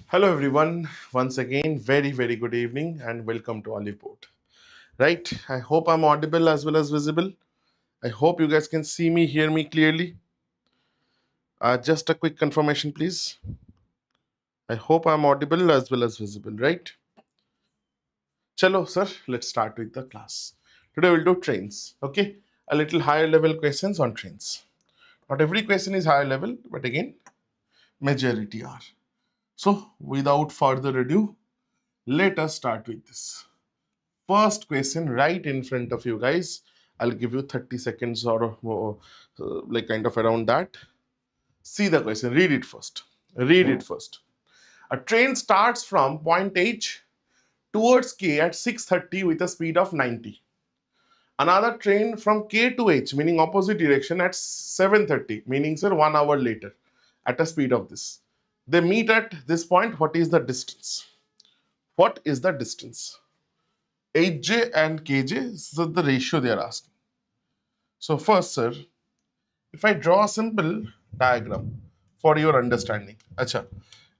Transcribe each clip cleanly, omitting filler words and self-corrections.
Hello everyone, once again, very good evening and welcome to Oliveboard. Right, I hope I'm audible as well as visible. I hope you guys can see me, hear me clearly. Just a quick confirmation, please. I hope I'm audible as well as visible, right? Chalo, sir, let's start with the class. Today we'll do trains, okay? A little higher level questions on trains. Not every question is higher level, but again, majority are. So, without further ado, let us start with this. First question right in front of you guys. I'll give you 30 seconds or like kind of around that. See the question, read it first. Read it first. A train starts from point H towards K at 6:30 with a speed of 90. Another train from K to H, meaning opposite direction, at 7:30, meaning sir 1 hour later at a speed of this. They meet at this point. What is the distance? What is the distance? HJ and KJ is the ratio they are asking. So first, sir, if I draw a simple diagram for your understanding. Acha,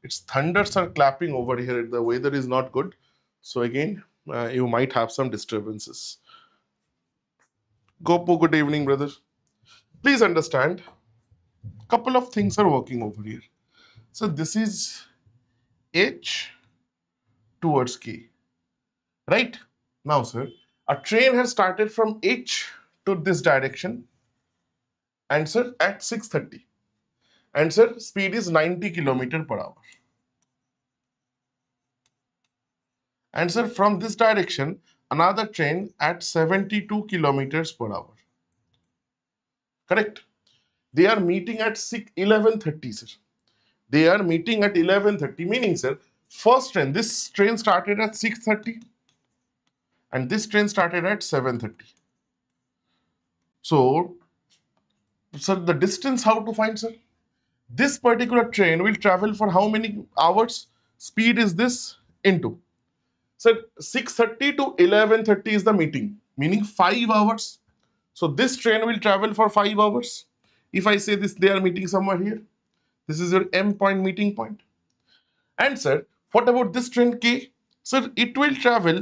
it's thunders are clapping over here. The weather is not good. So again, you might have some disturbances. Gopu, good evening, brother. Please understand, couple of things are working over here. So this is H towards K, right? Now, sir, a train has started from H to this direction and sir at 6:30. And sir, speed is 90 kilometer per hour. And sir, from this direction, another train at 72 kilometers per hour. Correct? They are meeting at 11:30, sir. They are meeting at 11:30, meaning, sir, first train, this train started at 6:30 and this train started at 7:30. So, sir, the distance how to find, sir? This particular train will travel for how many hours? Speed is this into. So 6:30 to 11:30 is the meeting, meaning 5 hours. So this train will travel for 5 hours. If I say this, they are meeting somewhere here. This is your M point meeting point. And sir, what about this train K? Sir, it will travel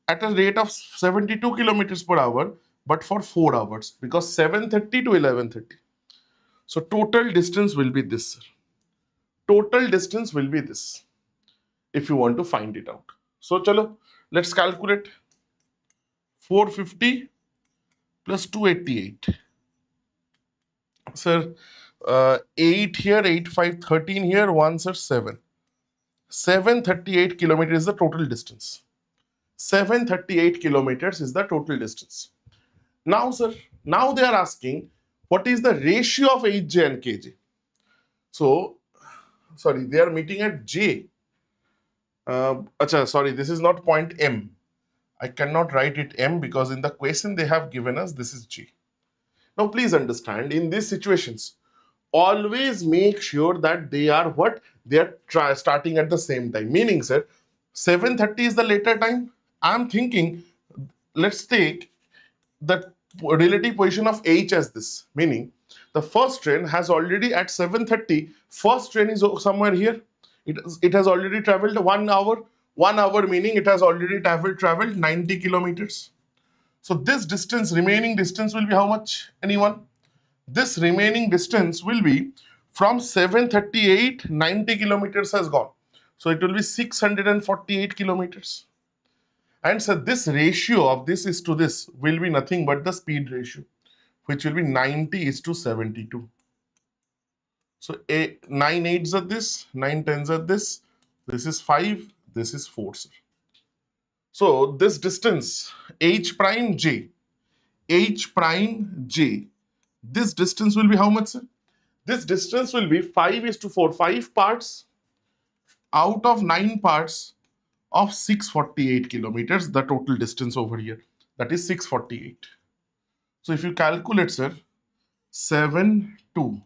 at a rate of 72 kilometers per hour, but for 4 hours because 7:30 to 11:30. So total distance will be this, sir. Total distance will be this if you want to find it out. So chalo, let's calculate 450 plus 288. Sir, 8 here, 8, 5, 13 here, 1, sir, 7. 738 kilometers is the total distance. 738 kilometers is the total distance. Now, sir, now they are asking what is the ratio of HJ and KJ. So, sorry, they are meeting at J. Sorry, this is not point M. I cannot write it M because in the question they have given us, this is J. Now, please understand, in these situations, always make sure that they are what? They are starting at the same time. Meaning, sir, 7:30 is the later time. I'm thinking, let's take the relative position of H as this. Meaning, the first train has already at 7:30, first train is somewhere here. It has already traveled 1 hour. 1 hour meaning it has already traveled 90 kilometers. So this distance, remaining distance will be how much? Anyone? This remaining distance will be from 738, 90 kilometers has gone. So it will be 648 kilometers. And so this ratio of this is to this will be nothing but the speed ratio, which will be 90 is to 72. So 9 eights are this, 9 tens are this is 5, this is 4. Sir. So this distance, H prime J, this distance will be how much, sir? This distance will be 5 is to 4, 5 parts out of 9 parts of 648 kilometers, the total distance over here. That is 648. So if you calculate, sir, 7, 2,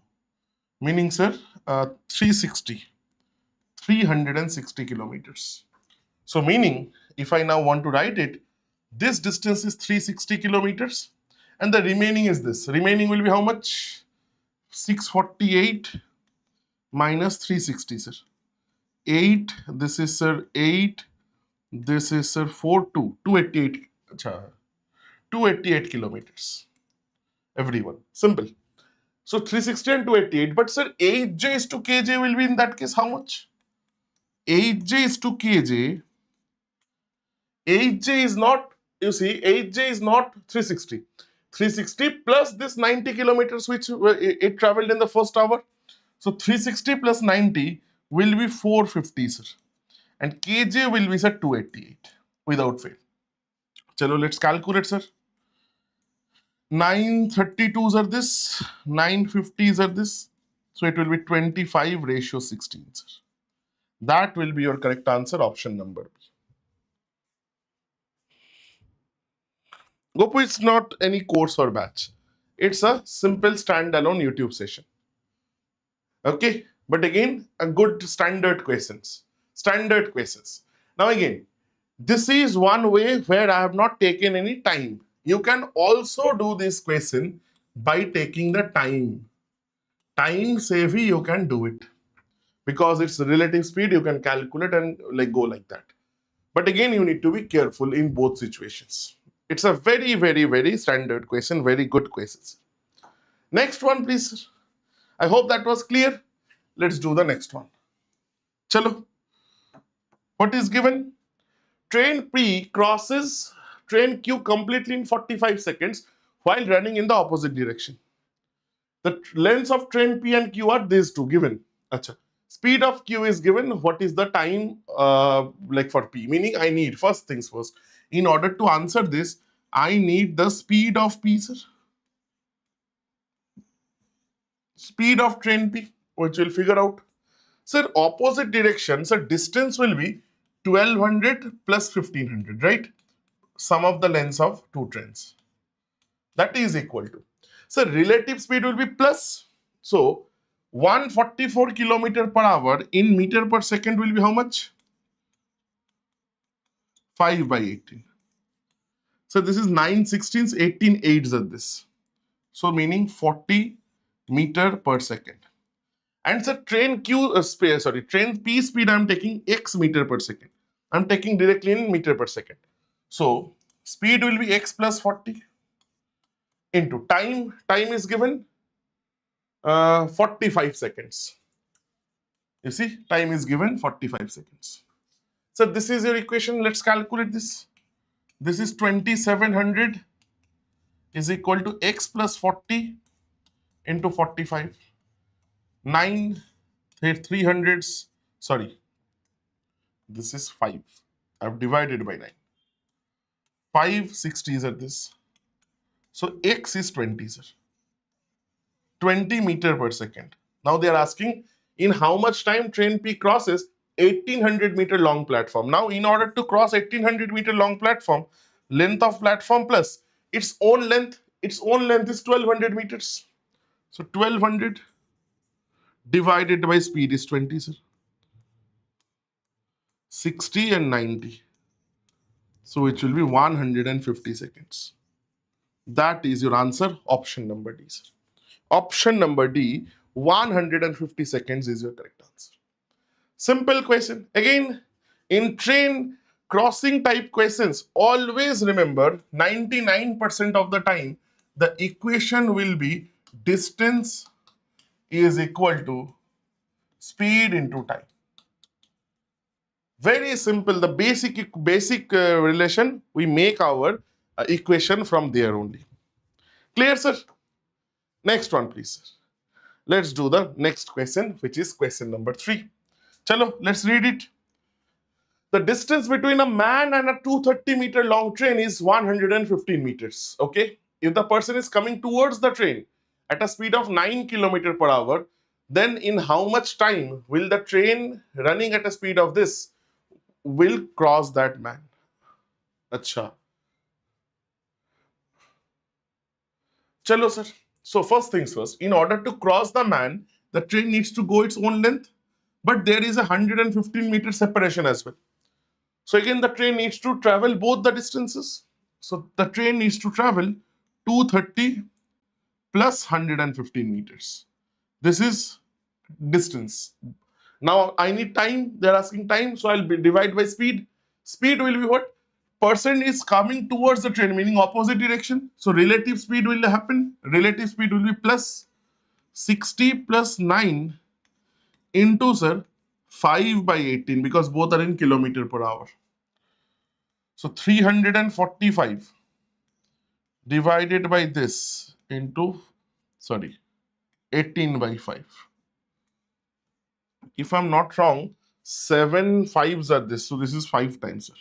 meaning, sir, 360 kilometers. So meaning, if I now want to write it, this distance is 360 kilometers and the remaining is this. Remaining will be how much? 648 minus 360, sir. 8, this is sir 8, this is sir 4, 2, 288, acha, 288 kilometers. Everyone, simple. So 360 and 288, but sir 8j is to kj will be in that case how much? 8j is to kj, 8j is not, you see, 8j is not 360. 360 plus this 90 kilometers which it traveled in the first hour. So 360 plus 90 will be 450, sir. And kj will be, sir, 288 without fail. Chalo, let's calculate, sir. 932s are this, 950s are this. So it will be 25 ratio 16, sir. That will be your correct answer, option number B. Gopu, it's not any course or batch. It's a simple standalone YouTube session. Okay, but again, a good standard questions. Standard questions. Now again, this is one way where I have not taken any time. You can also do this question by taking the time. Time savvy, you can do it. Because it's relative speed, you can calculate and like go like that. But again, you need to be careful in both situations. It's a very, very, very standard question, very good questions. Next one, please. I hope that was clear. Let's do the next one. Chalo. What is given? Train P crosses train Q completely in 45 seconds while running in the opposite direction. The lengths of train P and Q are these two given. Achha. Speed of Q is given. What is the time like for P? Meaning I need, first things first, in order to answer this, I need the speed of P, sir. Speed of train P, which we'll figure out. Sir, opposite direction, sir, distance will be 1200 plus 1500, right? Sum of the lengths of two trains. That is equal to. So relative speed will be plus. So 144 kilometer per hour in meter per second will be how much? 5 by 18. So this is 9 16s, 18 8s are this. So meaning 40 meter per second. And so train train P speed I am taking x meter per second. I am taking directly in meter per second. So speed will be x plus 40 into time. Time is given 45 seconds. You see, time is given 45 seconds. So this is your equation. Let's calculate this. This is 2700 is equal to x plus 40 into 45. 9 300s. Sorry, this is 5. I've divided by 9. 5 60s are this. So x is 20, sir. 20 meter per second. Now they are asking in how much time train P crosses 1800 meter long platform. Now in order to cross 1800 meter long platform, length of platform plus its own length is 1200 meters. So 1200 divided by speed is 20, sir. 60 and 90. So it will be 150 seconds. That is your answer, option number D, sir. Option number D, 150 seconds is your correct answer. Simple question. Again, in train crossing type questions, always remember 99% of the time, the equation will be distance is equal to speed into time. Very simple. The basic relation, we make our equation from there only. Clear, sir? Next one, please. Let's do the next question, which is question number 3. Chalo, let's read it. The distance between a man and a 230-meter long train is 115 meters. Okay? If the person is coming towards the train at a speed of 9 kilometers per hour, then in how much time will the train running at a speed of this will cross that man? Acha. Chalo, sir. So first things first, in order to cross the man, the train needs to go its own length, but there is a 115-meter separation as well. So again, the train needs to travel both the distances. So the train needs to travel 230 plus 115 meters. This is distance. Now I need time. They're asking time, so I'll divide by speed. Speed will be what? Person is coming towards the train, meaning opposite direction. So relative speed will happen. Relative speed will be plus 60 plus 9 into, sir, 5 by 18, because both are in kilometer per hour. So 345 divided by this into, sorry, 18 by 5. If I'm not wrong, 7 fives are this. So this is 5 times, sir.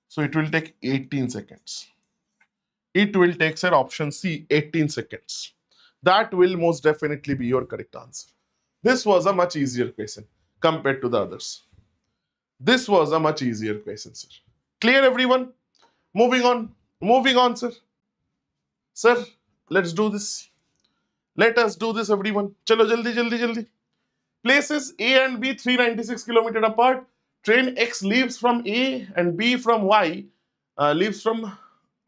So it will take 18 seconds. It will take, sir, option C, 18 seconds. That will most definitely be your correct answer. This was a much easier question compared to the others. This was a much easier question, sir. Clear, everyone? Moving on. Moving on, sir. Sir, let's do this. Let us do this, everyone. Chalo, jaldi, jaldi, jaldi. Places A and B 396 kilometers apart. Train X leaves from A and B from Y. Leaves from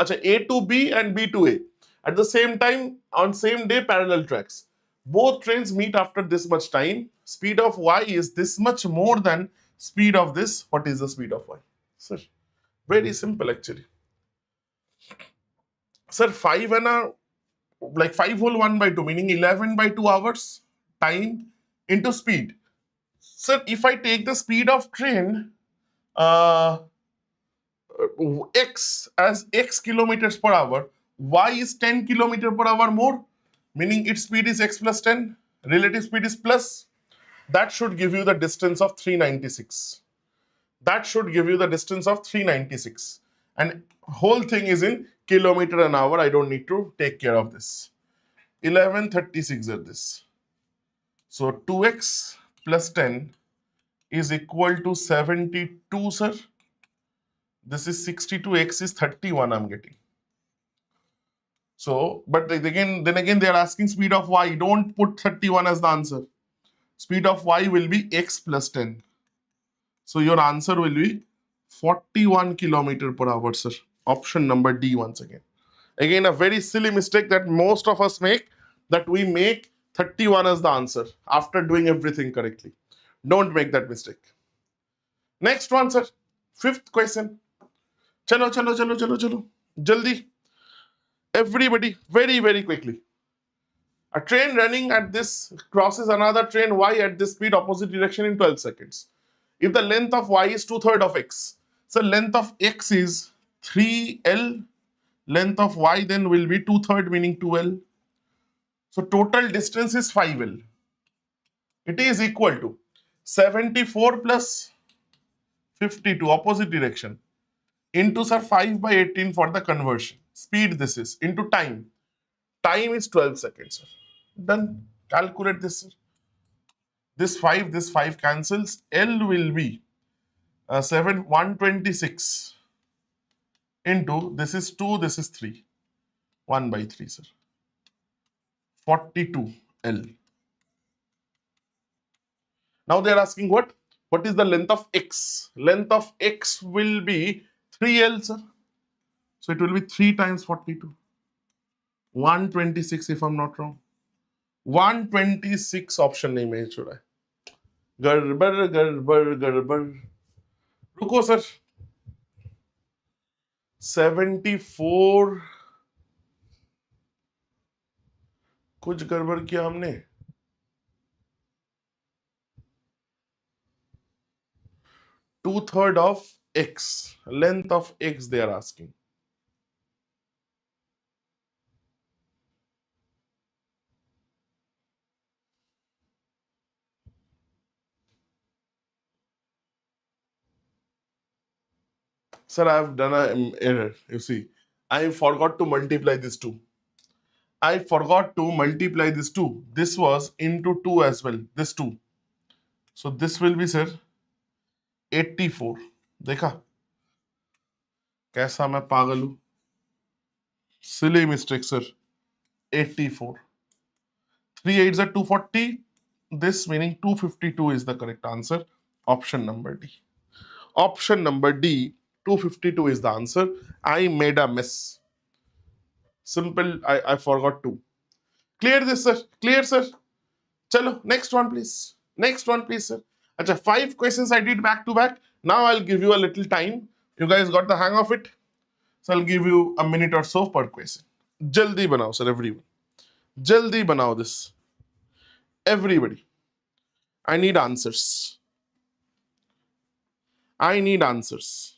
A to B and B to A. At the same time, on same day, parallel tracks. Both trains meet after this much time. Speed of Y is this much more than speed of this. What is the speed of Y? Sir, very simple actually. Sir, 5 and a, like 5 whole 1 by 2, meaning 11 by 2 hours time into speed. Sir, if I take the speed of train uh, x as x kilometers per hour, y is 10 kilometer per hour more, meaning its speed is x plus 10, relative speed is plus. That should give you the distance of 396. That should give you the distance of 396. And whole thing is in kilometer an hour. I don't need to take care of this. 1136 are this. So 2x plus 10 is equal to 72, sir. This is 62, x is 31 I'm getting. So, but then again they are asking speed of y. Don't put 31 as the answer. Speed of y will be x plus 10. So your answer will be 41 kilometer per hour, sir. Option number D once again. Again, a very silly mistake that most of us make, that we make 31 as the answer after doing everything correctly. Don't make that mistake. Next one, sir. Fifth question. Chalo, chalo, chalo, chalo, chalo. Jaldi. Everybody, very, very quickly. A train running at this crosses another train Y at this speed opposite direction in 12 seconds. If the length of Y is 2/3 of X, so length of X is 3L, length of Y then will be 2/3, meaning 2L. So total distance is 5L. It is equal to 74 plus 52, opposite direction, into, sir, 5 by 18 for the conversion. Speed this is, into time. Time is 12 seconds, sir. Done. Calculate this, sir. This 5 cancels. L will be 126 into, this is 2, this is 3. 1 by 3, sir. 42 L. Now they are asking what? What is the length of X? Length of X will be 3L, sir. So it will be 3 times 42. 126 if I'm not wrong. 126 option name है छोड़ा. गड़बड़ गड़बड़ गड़बड़. रुको sir. 74. कुछ गड़बड़ किया हमने. 2/3 of X. Length of X they are asking. Sir, I have done an error. You see, I forgot to multiply this 2. I forgot to multiply this 2. This was into 2 as well. This 2. So this will be, sir, 84. देखा कैसा मैं पागल हूँ. Silly mistake, sir. 84. 3 8s are 240. This meaning 252 is the correct answer. Option number D. Option number D, 252 is the answer. I made a mess. Simple, I forgot to. Clear this, sir. Clear, sir. Chalo, next one, please. Next one, please, sir. Acha, 5 questions I did back to back. Now I'll give you a little time. You guys got the hang of it? So I'll give you a minute or so per question. Jaldi banao, sir, everyone. Jaldi banao this. Everybody. I need answers. I need answers.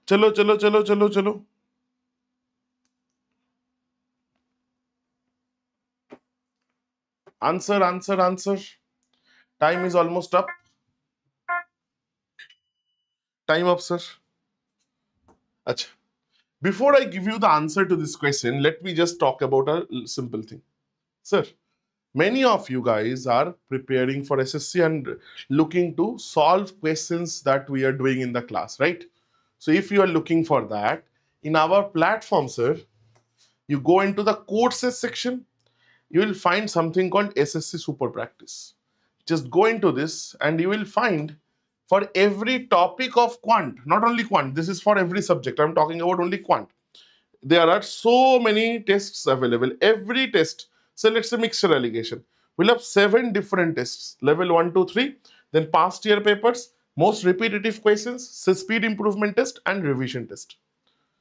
Chalo, chalo, chalo, chalo, chalo. Answer, answer, answer. Time is almost up. Time up, sir. Acha. Before I give you the answer to this question, let me just talk about a simple thing. Sir, many of you guys are preparing for SSC and looking to solve questions that we are doing in the class, right? So if you are looking for that, in our platform, sir, you go into the courses section, you will find something called SSC Super Practice. Just go into this and you will find for every topic of quant, not only quant, this is for every subject. I'm talking about only quant. There are so many tests available. Every test, so let's say mixture allegation, we'll have 7 different tests, level 1 to 3, then past year papers, most repetitive questions, speed improvement test, and revision test.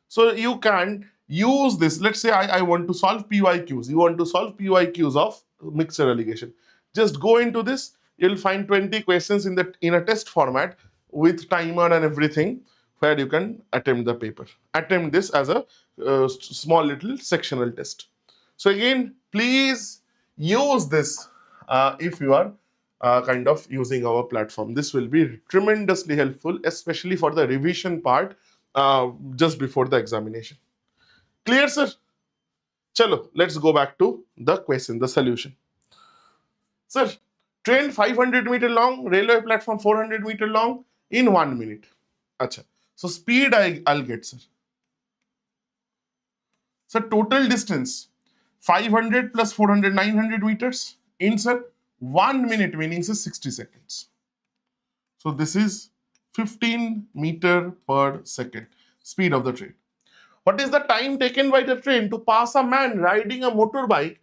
So you can use this. Let's say I want to solve PYQs. You want to solve PYQs of mixture allegation. Just go into this. You'll find 20 questions in a test format with timer and everything, where you can attempt the paper. Attempt this as a small little sectional test. So again, please use this if you are kind of using our platform. This will be tremendously helpful, especially for the revision part just before the examination. Clear, sir? Chalo, let's go back to the question, the solution. Sir, train 500-meter long, railway platform 400-meter long in 1 minute. Acha. So speed I'll get, sir. So total distance 500 plus 400, 900 meters in, sir, 1 minute, meaning sir 60 seconds. So this is 15 meter per second speed of the train. What is the time taken by the train to pass a man riding a motorbike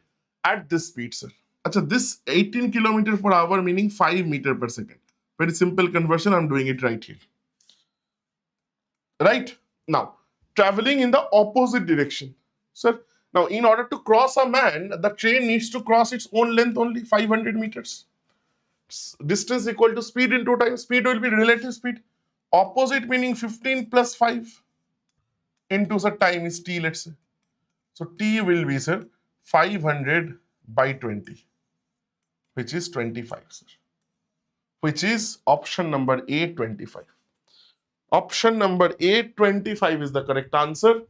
at this speed, sir? Achha, this 18 kilometer per hour meaning 5 meter per second. Very simple conversion. I'm doing it right here. Right? Now, traveling in the opposite direction. Sir, now in order to cross a man, the train needs to cross its own length only 500 meters. Distance equal to speed into time. Speed will be relative speed. Opposite meaning 15 plus 5 into the time is t, let's say. So t will be, sir, 500 by 20, which is 25, sir. Which is option number A, 25. Option number A, 25 is the correct answer.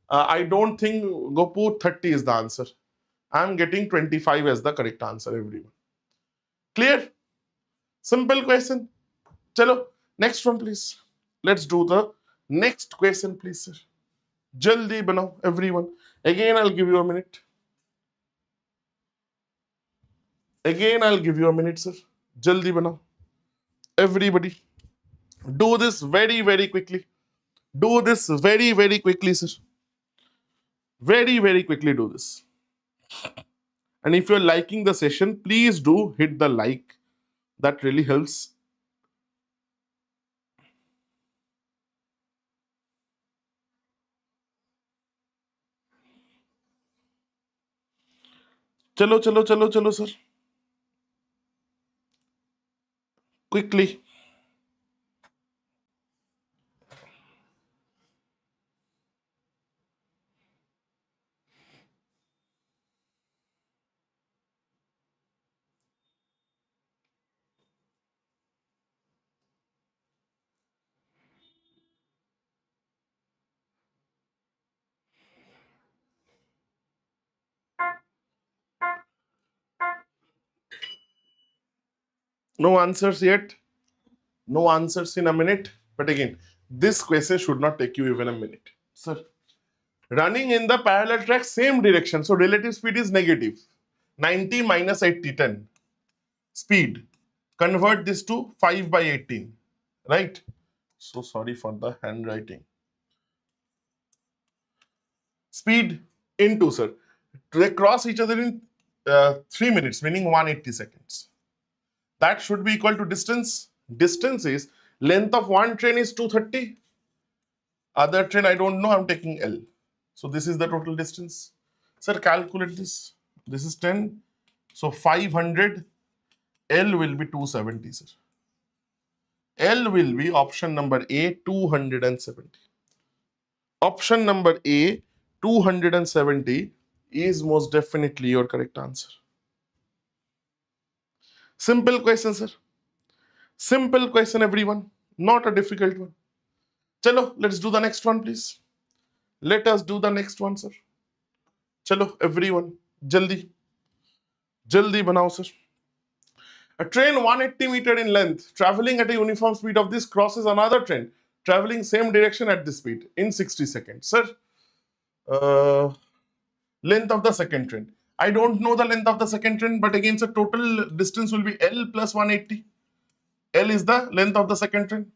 I don't think Gopu 30 is the answer. I'm getting 25 as the correct answer, everyone. Clear? Simple question. Chalo, next one, please. Let's do the next question, please, sir. Jaldi banao, everyone. Again, I'll give you a minute. Again, I'll give you a minute, sir. Jaldi banao. Everybody. Do this very, very quickly. Do this very, very quickly, sir. Very, very quickly do this. And if you're liking the session, please do hit the like. That really helps. Chalo, chalo, chalo, chalo, sir. Quickly. No answers yet. No answers in a minute. But again, this question should not take you even a minute. Sir, running in the parallel track, same direction. So relative speed is negative. 90 minus 80, 10. Speed. Convert this to 5 by 18. Right? So sorry for the handwriting. Speed into, sir. They cross each other in 3 minutes, meaning 180 seconds. That should be equal to distance. Distance is length of one train is 230. Other train, I don't know, I'm taking L. So this is the total distance. Sir, calculate this. This is 10. So 500. L will be 270, sir. L will be option number A, 270. Option number A, 270 is most definitely your correct answer. Simple question, sir. Simple question, everyone. Not a difficult one. Chalo, let's do the next one, please. Let us do the next one, sir. Chalo, everyone. Jaldi. Jaldi banao, sir. A train 180 meter in length, traveling at a uniform speed of this crosses another train, traveling same direction at this speed in 60 seconds. Sir, uh, length of the second train. I don't know the length of the second train, but again, the total distance will be L plus 180. L is the length of the second train.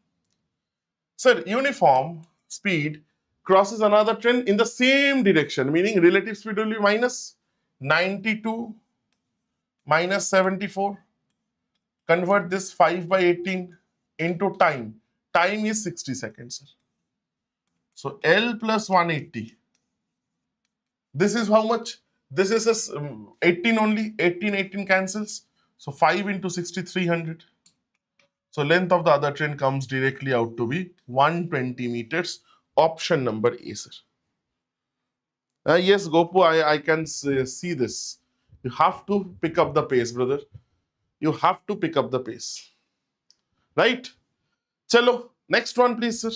Sir, uniform speed crosses another train in the same direction, meaning relative speed will be minus 92 minus 74. Convert this 5 by 18 into time. Time is 60 seconds. So L plus 180. This is how much? This is a 18 only. 18, 18 cancels. So 5 into 60, 300. So length of the other train comes directly out to be 120 meters. Option number A, sir. Yes, Gopu, I can see this. You have to pick up the pace, brother. You have to pick up the pace. Right? Chalo, next one, please, sir.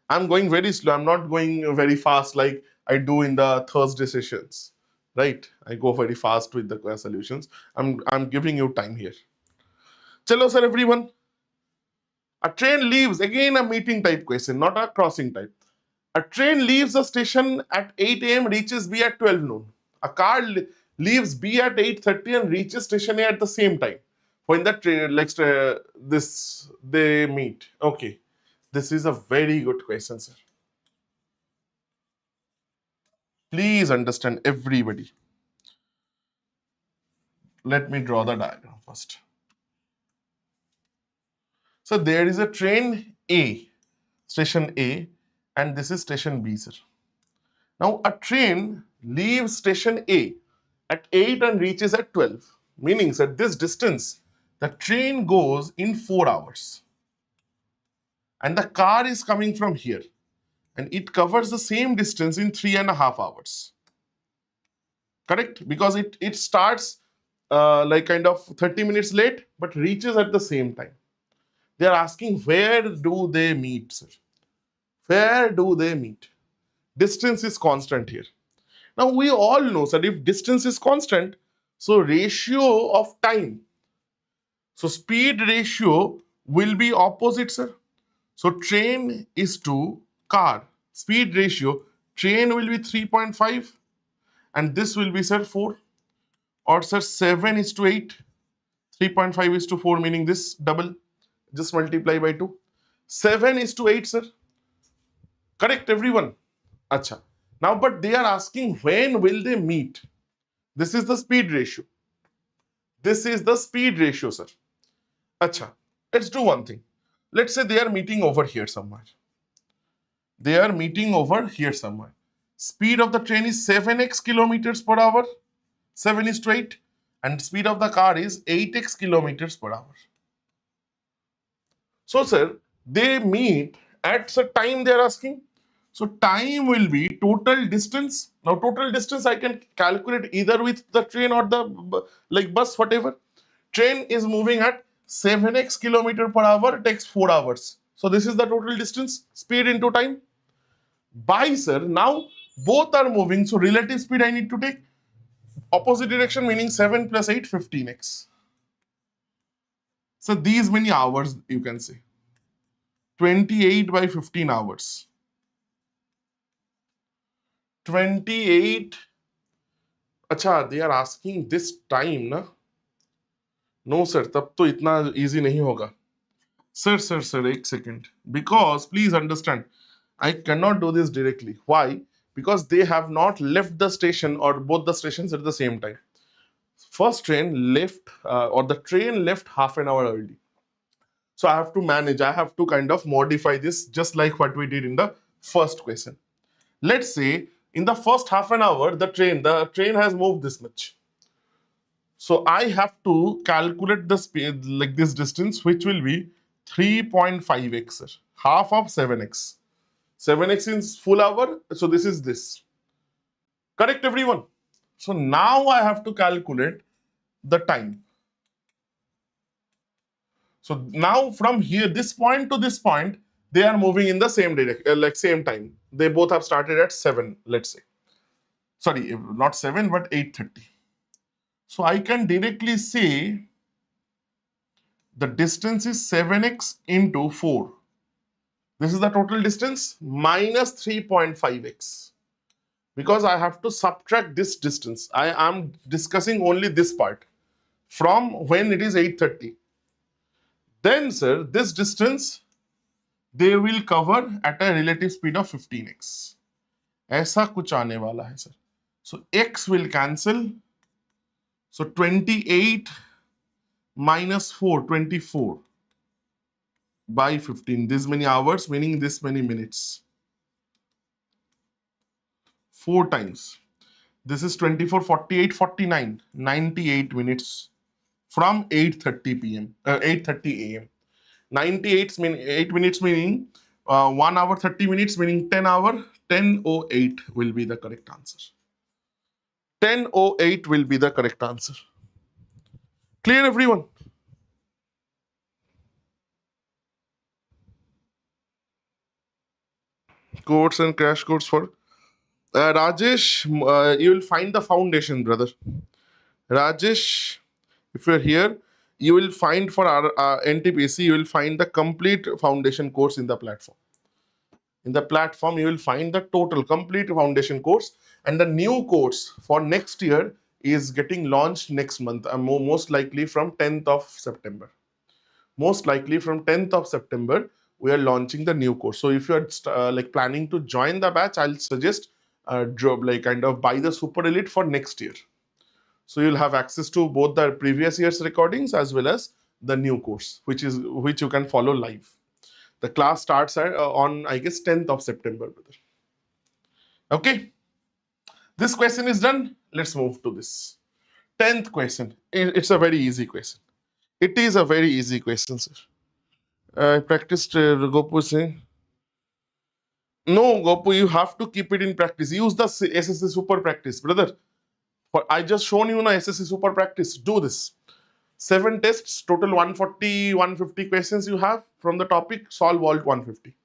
I'm going very slow. I'm not going very fast like I do in the Thursday sessions. Right? I go very fast with the solutions. I'm giving you time here. Chalo, sir, everyone. A train leaves, again a meeting type question, not a crossing type. A train leaves the station at 8 a.m., reaches B at 12 noon. A car leaves B at 8:30 and reaches station A at the same time. When the train, like this, they meet. Okay, this is a very good question, sir. Please understand, everybody. Let me draw the diagram first. So there is a train A, station A, and this is station B, sir. Now a train leaves station A at 8 and reaches at 12, meaning at this distance, the train goes in 4 hours. And the car is coming from here, and it covers the same distance in 3.5 hours. Correct? Because it starts like kind of 30 minutes late, but reaches at the same time. They are asking, where do they meet, sir? Where do they meet? Distance is constant here. Now we all know that if distance is constant, so ratio of time, so speed ratio will be opposite, sir. So train is to car. Speed ratio, train will be 3.5 and this will be, sir, 4. Or sir, 7 is to 8. 3.5 is to 4, meaning this double. Just multiply by 2. 7 is to 8, sir. Correct, everyone? Acha. Now, but they are asking when will they meet? This is the speed ratio. This is the speed ratio, sir. Acha. Let's do one thing. Let's say they are meeting over here somewhere. They are meeting over here somewhere. Speed of the train is 7x kilometers per hour. 7 is to 8. And speed of the car is 8x kilometers per hour. So, sir, they meet at the time they are asking. So, time will be total distance. Now, total distance I can calculate either with the train or the like bus, whatever. Train is moving at 7x kilometer per hour, takes 4 hours. So, this is the total distance, speed into time. By, sir, now both are moving. So, relative speed I need to take opposite direction, meaning 7 plus 8, 15x. So these many hours you can say. 28 by 15 hours. 28. अच्छा, they are asking this time ना? No sir, तब तो इतना easy नहीं होगा. Sir, एक second. Because please understand, I cannot do this directly. Why? Because they have not left the station or both the stations at the same time. First train left or the train left half an hour early. So I have to manage, I have to kind of modify this just like what we did in the first question. Let's say in the first half an hour, the train has moved this much. So I have to calculate the speed like this distance, which will be 3.5x, sir. Half of 7x. 7x is full hour, so this is this. Correct, everyone? So now I have to calculate the time. So now from here, this point to this point, they are moving in the same direction, like same time. They both have started at 7, let's say. Sorry, not 7, but 8:30. So I can directly say the distance is 7x into 4. This is the total distance minus 3.5x. Because I have to subtract this distance. I am discussing only this part from when it is 8:30. Then, sir, this distance they will cover at a relative speed of 15x. ऐसा कुछ आने वाला है, sir. So x will cancel. So 28 minus 4, 24 by 15. This many hours, meaning this many minutes. 4 times. This is 24, 48, 49, 98 minutes from 8:30 p.m. 8:30 a.m. 98 8 minutes meaning 1 hour 30 minutes meaning 10 hour. 10:08 will be the correct answer. 10:08 will be the correct answer. Clear, everyone? Codes and crash codes for Rajesh. You will find the foundation, brother. Rajesh, if you're here, you will find for our NTPC, you will find the complete foundation course in the platform. In the platform, you will find the total complete foundation course, and the new course for next year is getting launched next month, most likely from 10th of September. Most likely from 10th of September, we are launching the new course. So if you are like planning to join the batch, I'll suggest like kind of buy the Super Elite for next year. So you'll have access to both the previous year's recordings as well as the new course, which you can follow live. The class starts on, I guess, 10th of September. Okay. This question is done. Let's move to this. 10th question. It's a very easy question. It is a very easy question, sir. I practiced Gopu saying. No, Gopu, you have to keep it in practice. Use the SSC Super Practice, brother. I just shown you na SSC Super Practice. Do this. 7 tests, total 140, 150 questions you have from the topic. Solve all 150.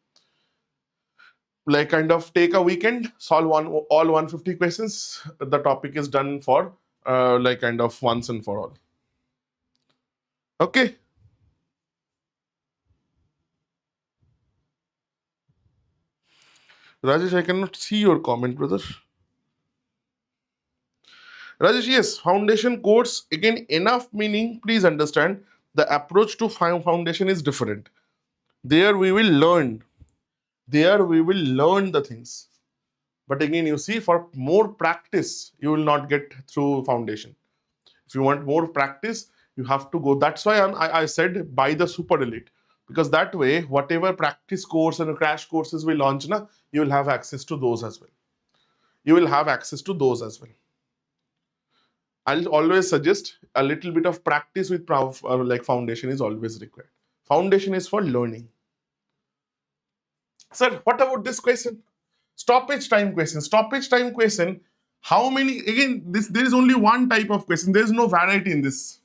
Like kind of take a weekend, solve all 150 questions. The topic is done for like kind of once and for all. Okay. Rajesh, I cannot see your comment, brother. Rajesh, yes, foundation course, again, enough meaning, please understand, the approach to foundation is different. There we will learn. There we will learn the things. But again, you see, for more practice, you will not get through foundation. If you want more practice, you have to go. That's why I said buy the Super Elite. Because that way, whatever practice course and crash courses we launch, you will have access to those as well. You will have access to those as well. I'll always suggest a little bit of practice with like foundation is always required. Foundation is for learning. Sir, what about this question? Stoppage time question. Stoppage time question. How many, again, there is only one type of question. There is no variety in this.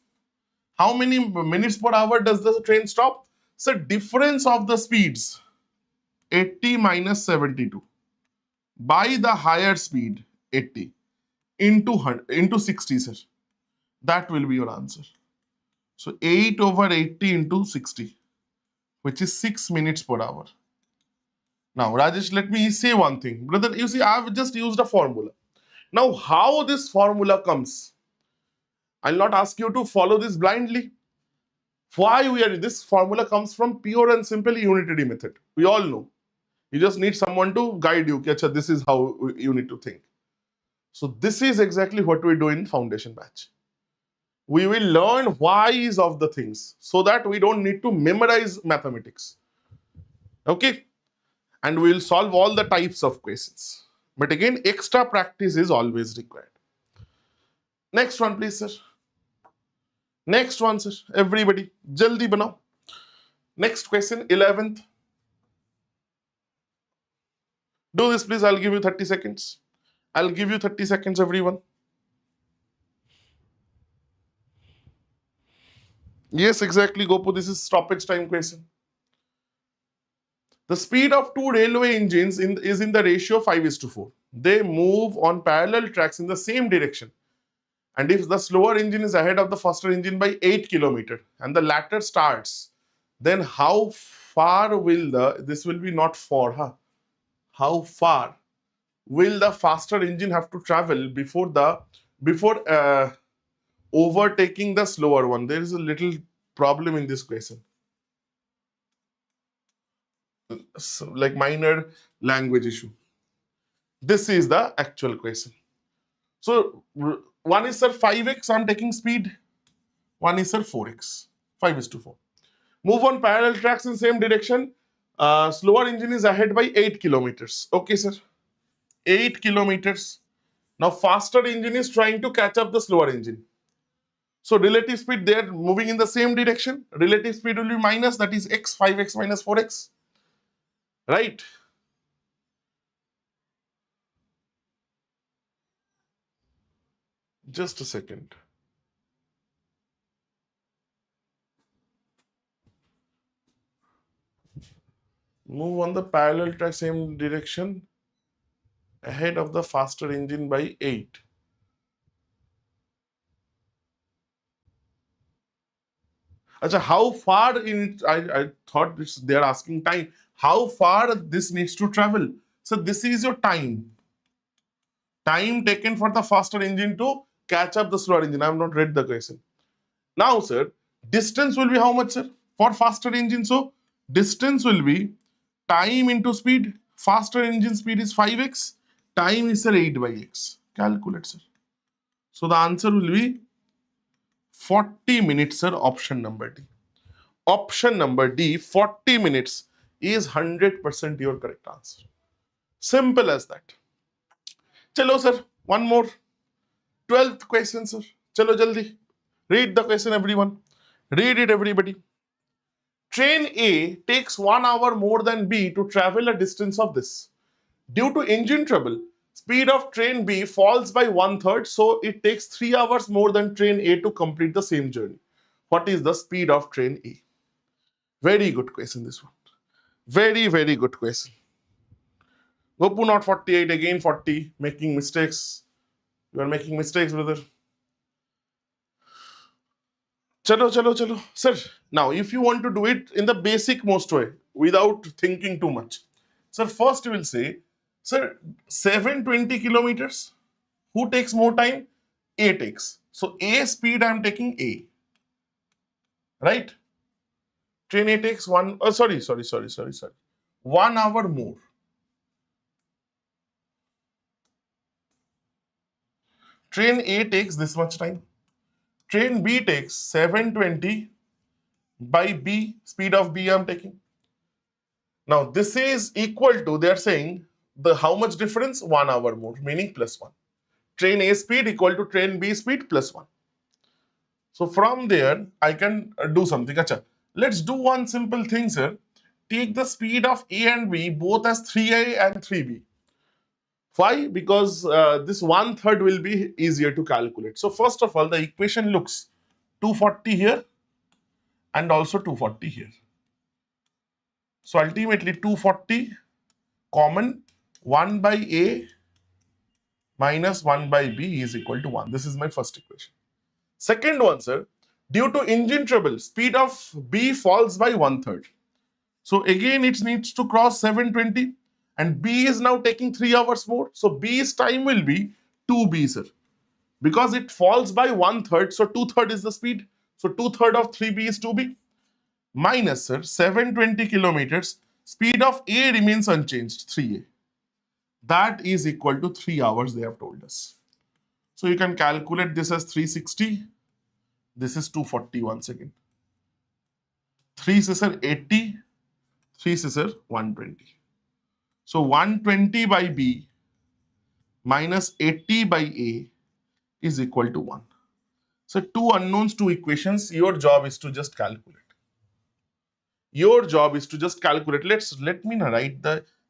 How many minutes per hour does the train stop? So difference of the speeds, 80 minus 72 by the higher speed, 80 into 60, sir. That will be your answer. So 8 over 80 into 60, which is 6 minutes per hour. Now, Rajesh, let me say one thing. Brother, you see, I've just used a formula. Now, how this formula comes, I'll not ask you to follow this blindly. Why we are, this formula comes from pure and simple unitary method. We all know. You just need someone to guide you. Acha, this is how you need to think. So this is exactly what we do in foundation batch. We will learn whys of the things so that we don't need to memorize mathematics. Okay? And we will solve all the types of questions. But again, extra practice is always required. Next one, please, sir. Next one, sir. Everybody, jaldi banao. Next question, 11th. Do this, please. I'll give you 30 seconds. I'll give you 30 seconds, everyone. Yes, exactly, Gopu. This is stoppage time question. The speed of two railway engines is in the ratio 5:4. They move on parallel tracks in the same direction. And if the slower engine is ahead of the faster engine by 8 kilometers and the latter starts, then how far will this will be not for, huh? How far will the faster engine have to travel before overtaking the slower one? There is a little problem in this question. So, like minor language issue. This is the actual question. So one is sir 5x, I'm taking speed. One is sir 4x, 5:4. Move on parallel tracks in same direction. Slower engine is ahead by 8 kilometers. Okay, sir. 8 kilometers. Now faster engine is trying to catch up the slower engine. So relative speed, they are moving in the same direction. Relative speed will be minus, that is x, 5x minus 4x. Right? Just a second. Move on the parallel track same direction ahead of the faster engine by 8. Achha, how far in I thought they are asking time. How far this needs to travel? So this is your time. Time taken for the faster engine to catch up the slower engine. I have not read the question. Now, sir, distance will be how much, sir? For faster engine, so distance will be time into speed. Faster engine speed is 5x. Time is, sir, 8 by x. Calculate, sir. So the answer will be 40 minutes, sir. Option number D. Option number D, 40 minutes is 100% your correct answer. Simple as that. Chalo, sir. One more. 12th question, sir. Chalo, jaldi. Read the question, everyone. Read it, everybody. Train A takes 1 hour more than B to travel a distance of this. Due to engine trouble, speed of train B falls by 1/3, so it takes 3 hours more than train A to complete the same journey. What is the speed of train A? Very good question, this one. Very, very good question. Gopu, not 48, again 40, making mistakes. You are making mistakes, brother. Chalo, chalo, chalo. Sir, now if you want to do it in the basic most way, without thinking too much. Sir, first you will say, sir, 720 kilometers. Who takes more time? A takes. So A speed, I am taking A. Right? Train A takes one, oh, sorry. 1 hour more. Train A takes this much time. Train B takes 720 by B, speed of B I'm taking. Now this is equal to, they are saying, the how much difference? 1 hour more, meaning +1. Train A speed equal to train B speed +1. So from there, I can do something. Achha, let's do one simple thing, sir. Take the speed of A and B both as 3A and 3B. Why? Because this 1/3 will be easier to calculate. So first of all, the equation looks 240 here and also 240 here. So ultimately 240 common, 1 by A minus 1 by B is equal to 1. This is my first equation. Second one, sir, Due to engine trouble, speed of B falls by 1/3. So again, it needs to cross 720 and B is now taking 3 hours more. So B's time will be 2B, sir. Because it falls by 1/3, so 2/3 is the speed. So 2/3 of 3B is 2B. Minus, sir, 720 kilometers. Speed of A remains unchanged, 3A. That is equal to 3 hours, they have told us. So you can calculate this as 360. This is 240 once again. 3 is 80. 3 is 120. So 120 by B minus 80 by A is equal to 1. So two unknowns, two equations. Your job is to just calculate. Your job is to just calculate. Let me write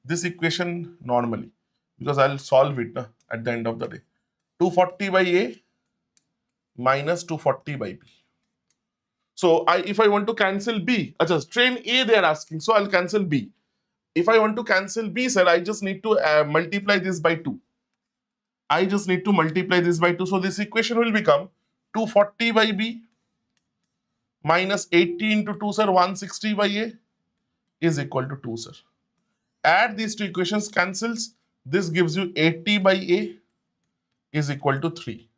this equation normally because I'll solve it at the end of the day. 240 by A minus 240 by B. So if I want to cancel B, just train A they are asking, so I'll cancel B. If I want to cancel B, sir, I just need to multiply this by 2. I just need to multiply this by 2. So this equation will become 240 by B minus 80 into 2, sir, 160 by A is equal to 2, sir. Add these two equations, cancels. This gives you 80 by A is equal to 3.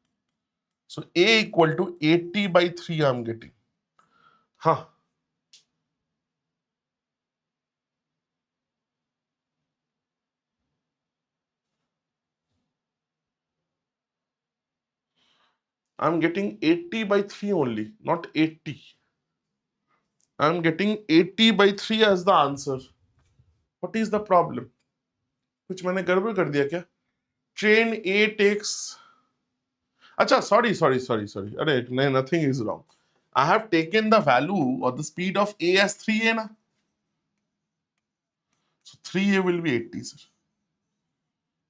So A equal to 80 by 3 I'm getting. Huh. I'm getting 80 by 3 only, not 80. I'm getting 80 by 3 as the answer. What is the problem? कुछ मैंने गड़बड़ कर दिया क्या? Train A takes. Acha, sorry. Arey, nothing is wrong. I have taken the value or the speed of A as 3A na. So 3A will be 80, sir.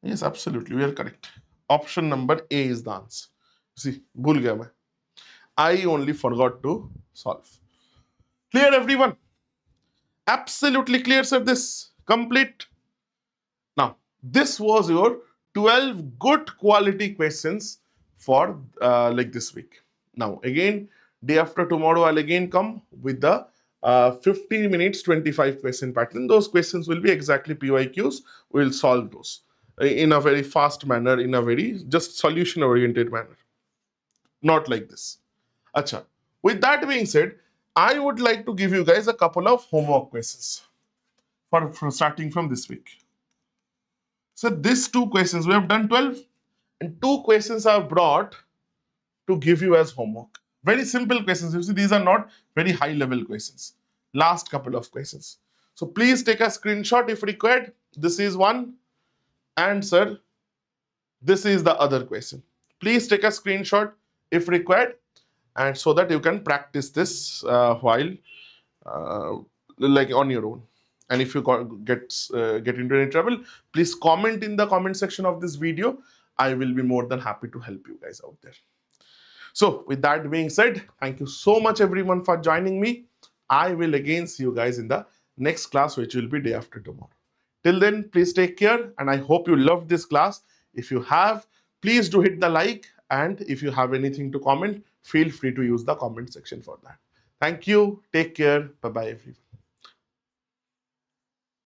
Yes, absolutely, we are correct. Option number A is the answer. See, bhul gaya main. I only forgot to solve. Clear, everyone? Absolutely clear, sir. This complete. Now, this was your 12 good quality questions for like this week. Now, again, day after tomorrow, I'll again come with the 15 minutes 25 question pattern. Those questions will be exactly PYQs. We'll solve those in a very fast manner, in a very just solution oriented manner. Not like this. Acha. With that being said, I would like to give you guys a couple of homework questions for starting from this week. So these two questions, we have done 12 and two questions are brought to give you as homework. Very simple questions. You see, these are not very high level questions. Last couple of questions. So please take a screenshot if required. This is one. And sir, this is the other question. Please take a screenshot if required, and so that you can practice this while like on your own. And if you get into any trouble, please comment in the comment section of this video. I will be more than happy to help you guys out there. So with that being said, thank you so much everyone for joining me. I will again see you guys in the next class, which will be day after tomorrow. Till then, please take care, and I hope you loved this class. If you have, please do hit the like, and if you have anything to comment, feel free to use the comment section for that. Thank you. Take care. Bye-bye, everyone.